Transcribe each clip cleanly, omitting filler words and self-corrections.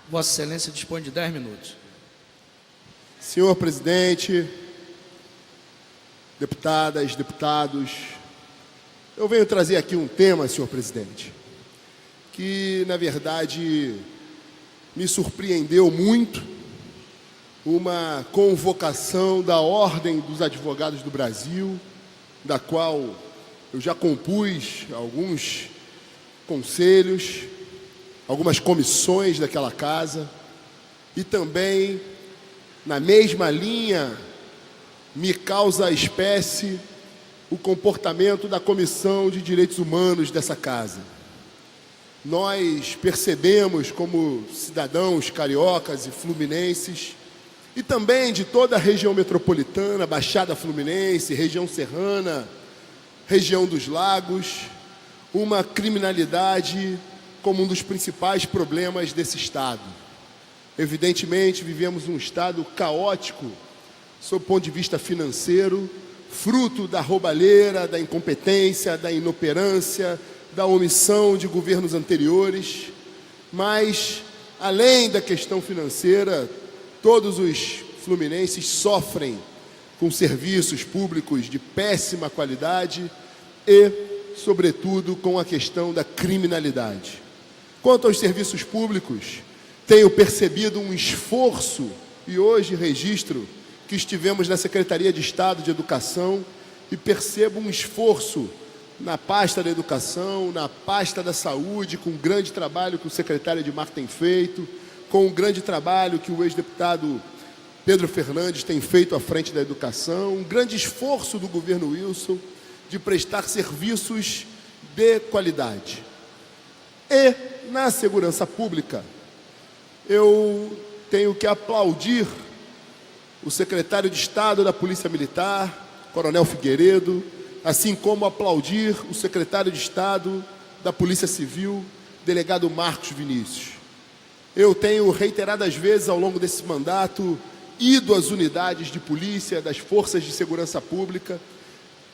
Vossa Excelência dispõe de 10 minutos. Senhor presidente, deputadas, deputados, eu venho trazer aqui um tema, senhor presidente, que, na verdade, me surpreendeu muito, uma convocação da Ordem dos Advogados do Brasil, da qual eu já compus alguns conselhos, algumas comissões daquela casa, e também, na mesma linha, me causa espécie o comportamento da Comissão de Direitos Humanos dessa casa. Nós percebemos, como cidadãos cariocas e fluminenses, e também de toda a região metropolitana, Baixada Fluminense, região serrana, região dos lagos, uma criminalidade como um dos principais problemas desse Estado. Evidentemente, vivemos um Estado caótico, sob o ponto de vista financeiro, fruto da roubalheira, da incompetência, da inoperância, da omissão de governos anteriores. Mas, além da questão financeira, todos os fluminenses sofrem com serviços públicos de péssima qualidade e, sobretudo, com a questão da criminalidade. Quanto aos serviços públicos, tenho percebido um esforço, e hoje registro que estivemos na Secretaria de Estado de Educação e percebo um esforço na pasta da educação, na pasta da saúde, com o grande trabalho que o secretário Edmar tem feito, com o grande trabalho que o ex-deputado Pedro Fernandes tem feito à frente da educação, um grande esforço do governo Wilson de prestar serviços de qualidade. E, na segurança pública, eu tenho que aplaudir o secretário de Estado da Polícia Militar, Coronel Figueiredo, assim como aplaudir o secretário de Estado da Polícia Civil, delegado Marcos Vinícius. Eu tenho reiteradas vezes ao longo desse mandato ido às unidades de polícia, das forças de segurança pública.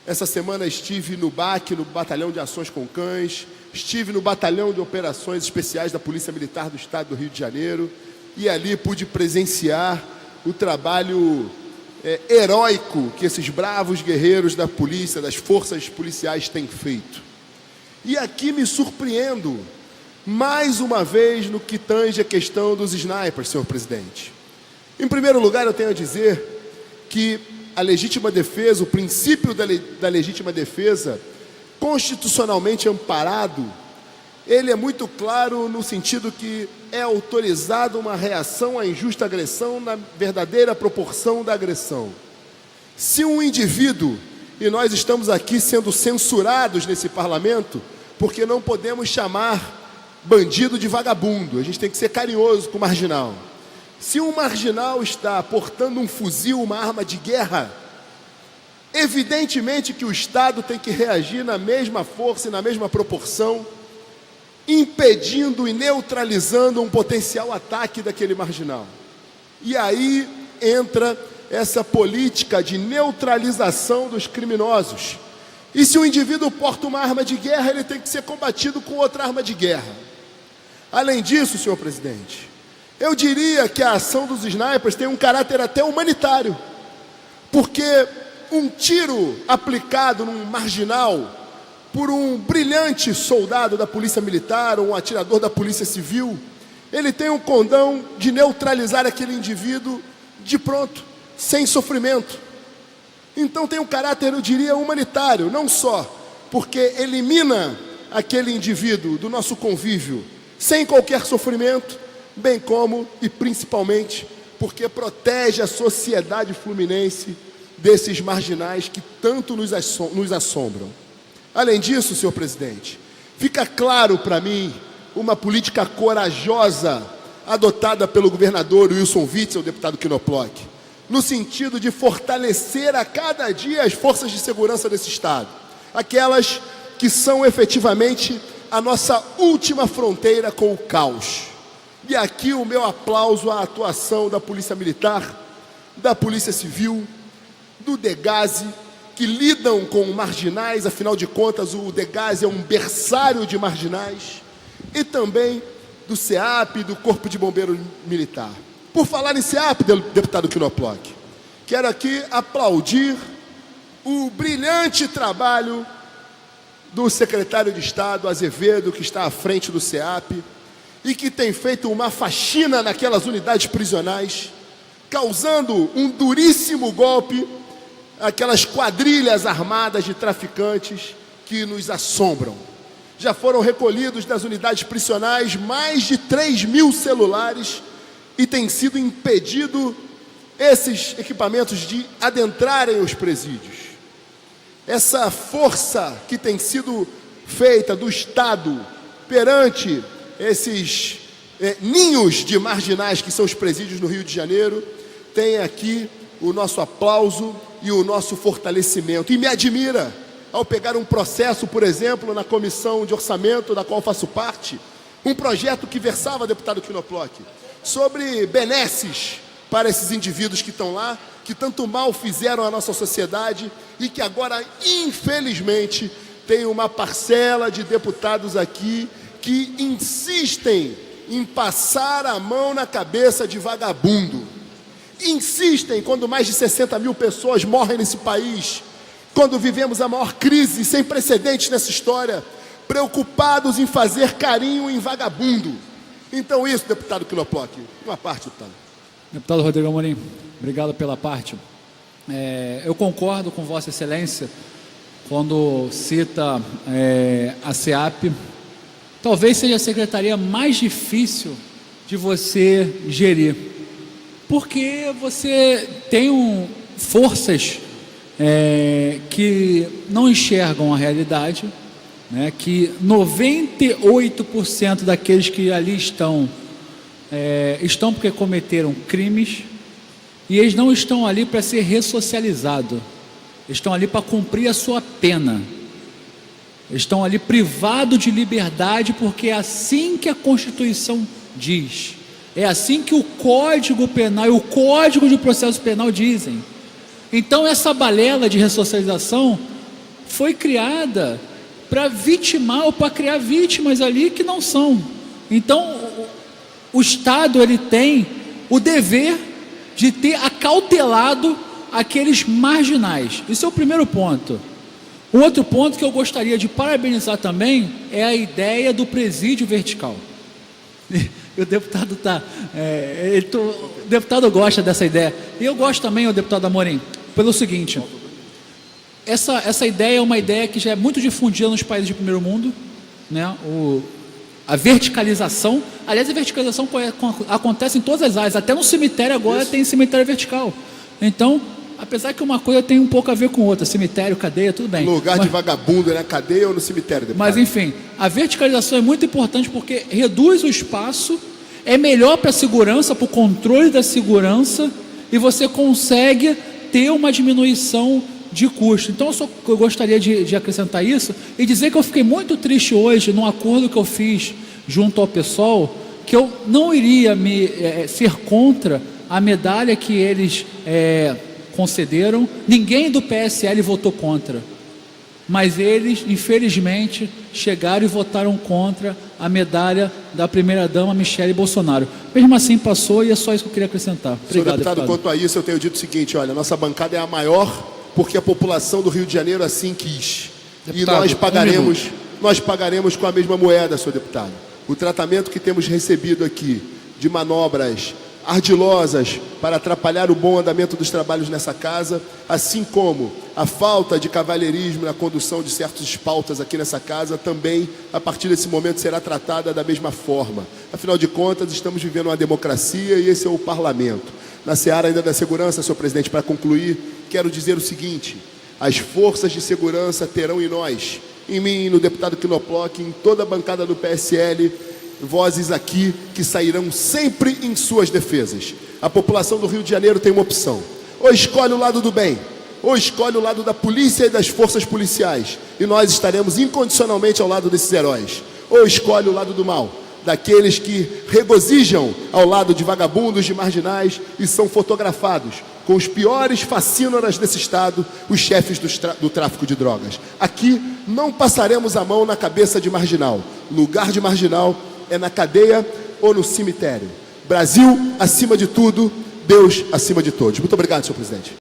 Essa semana estive no BAC, no Batalhão de Ações com Cães, estive no Batalhão de Operações Especiais da Polícia Militar do Estado do Rio de Janeiro e ali pude presenciar o trabalho heróico que esses bravos guerreiros da polícia, das forças policiais têm feito. E aqui me surpreendo, mais uma vez, no que tange a questão dos snipers, senhor presidente. Em primeiro lugar, eu tenho a dizer que a legítima defesa, o princípio da legítima defesa, constitucionalmente amparado, ele é muito claro no sentido que é autorizada uma reação à injusta agressão na verdadeira proporção da agressão. Se um indivíduo, e nós estamos aqui sendo censurados nesse parlamento, porque não podemos chamar bandido de vagabundo, a gente tem que ser carinhoso com o marginal. Se um marginal está portando um fuzil, uma arma de guerra, evidentemente que o Estado tem que reagir na mesma força e na mesma proporção, impedindo e neutralizando um potencial ataque daquele marginal. E aí entra essa política de neutralização dos criminosos. E se o indivíduo porta uma arma de guerra, ele tem que ser combatido com outra arma de guerra. Além disso, senhor presidente, eu diria que a ação dos snipers tem um caráter até humanitário, porque um tiro aplicado num marginal por um brilhante soldado da Polícia Militar ou um atirador da Polícia Civil, ele tem um condão de neutralizar aquele indivíduo de pronto, sem sofrimento. Então tem um caráter, eu diria, humanitário, não só porque elimina aquele indivíduo do nosso convívio sem qualquer sofrimento, bem como e principalmente porque protege a sociedade fluminense desses marginais que tanto nos assombram. Além disso, senhor presidente, fica claro para mim uma política corajosa adotada pelo governador Wilson Witzel, o deputado Knoploch, no sentido de fortalecer a cada dia as forças de segurança desse Estado, aquelas que são efetivamente a nossa última fronteira com o caos. E aqui o meu aplauso à atuação da Polícia Militar, da Polícia Civil, do DEGASE, que lidam com marginais, afinal de contas o DEGASE é um berçário de marginais, e também do SEAP e do Corpo de Bombeiro Militar. Por falar em SEAP, deputado Knoploch, quero aqui aplaudir o brilhante trabalho do secretário de Estado, Azevedo, que está à frente do SEAP e que tem feito uma faxina naquelas unidades prisionais, causando um duríssimo golpe àquelas quadrilhas armadas de traficantes que nos assombram. Já foram recolhidos das unidades prisionais mais de 3.000 celulares e tem sido impedido esses equipamentos de adentrarem os presídios. Essa força que tem sido feita do Estado perante esses ninhos de marginais que são os presídios no Rio de Janeiro, tem aqui o nosso aplauso e o nosso fortalecimento. E me admira, ao pegar um processo, por exemplo, na comissão de orçamento, da qual faço parte, um projeto que versava, deputado Knoploch, sobre benesses para esses indivíduos que estão lá, que tanto mal fizeram à nossa sociedade e que agora, infelizmente, tem uma parcela de deputados aqui que insistem em passar a mão na cabeça de vagabundo. Insistem quando mais de 60.000 pessoas morrem nesse país, quando vivemos a maior crise sem precedentes nessa história, preocupados em fazer carinho em vagabundo. Então isso, deputado Knoploch, uma parte, deputado. Deputado Rodrigo Amorim, obrigado pela parte. Eu concordo com Vossa Excelência quando cita a SEAP. Talvez seja a secretaria mais difícil de você gerir, porque você tem forças que não enxergam a realidade, né, que 98% daqueles que ali estão porque cometeram crimes, e eles não estão ali para ser ressocializados, estão ali para cumprir a sua pena, estão ali privados de liberdade, porque é assim que a Constituição diz, é assim que o Código Penal e o Código de Processo Penal dizem. Então essa balela de ressocialização foi criada para vitimar ou para criar vítimas ali que não são. Então o Estado, ele tem o dever de ter acautelado aqueles marginais. Isso é o primeiro ponto. O outro ponto que eu gostaria de parabenizar também é a ideia do presídio vertical. E o deputado o deputado gosta dessa ideia. E eu gosto também, o deputado Amorim, pelo seguinte: essa ideia é uma ideia que já é muito difundida nos países de primeiro mundo, né? A verticalização, aliás, a verticalização acontece em todas as áreas, até no cemitério agora tem cemitério vertical. Então, apesar que uma coisa tem um pouco a ver com outra, cemitério, cadeia, tudo bem. Lugar de vagabundo é na cadeia ou no cemitério? Deputado? Mas enfim, a verticalização é muito importante porque reduz o espaço, é melhor para a segurança, para o controle da segurança, e você consegue ter uma diminuição de custo. Então eu gostaria de acrescentar isso e dizer que eu fiquei muito triste hoje num acordo que eu fiz junto ao PSOL, que eu não iria ser contra a medalha que eles concederam. Ninguém do PSL votou contra, mas eles infelizmente chegaram e votaram contra a medalha da primeira-dama Michele Bolsonaro. Mesmo assim passou, e é só isso que eu queria acrescentar. Obrigado, deputado. Quanto a isso, eu tenho dito o seguinte: olha, nossa bancada é a maior porque a população do Rio de Janeiro assim quis. Deputado, e nós pagaremos com a mesma moeda, senhor deputado. O tratamento que temos recebido aqui de manobras ardilosas para atrapalhar o bom andamento dos trabalhos nessa casa, assim como a falta de cavalheirismo na condução de certas pautas aqui nessa casa, também, a partir desse momento, será tratada da mesma forma. Afinal de contas, estamos vivendo uma democracia e esse é o parlamento. Na seara ainda da segurança, senhor presidente, para concluir, quero dizer o seguinte: as forças de segurança terão em nós, em mim, no deputado Knoploch, em toda a bancada do PSL, vozes aqui que sairão sempre em suas defesas. A população do Rio de Janeiro tem uma opção: ou escolhe o lado do bem, ou escolhe o lado da polícia e das forças policiais, e nós estaremos incondicionalmente ao lado desses heróis. Ou escolhe o lado do mal, daqueles que regozijam ao lado de vagabundos, de marginais, e são fotografados com os piores facínoras desse Estado, os chefes do tráfico de drogas. Aqui não passaremos a mão na cabeça de marginal. Lugar de marginal é na cadeia ou no cemitério. Brasil acima de tudo, Deus acima de todos. Muito obrigado, senhor presidente.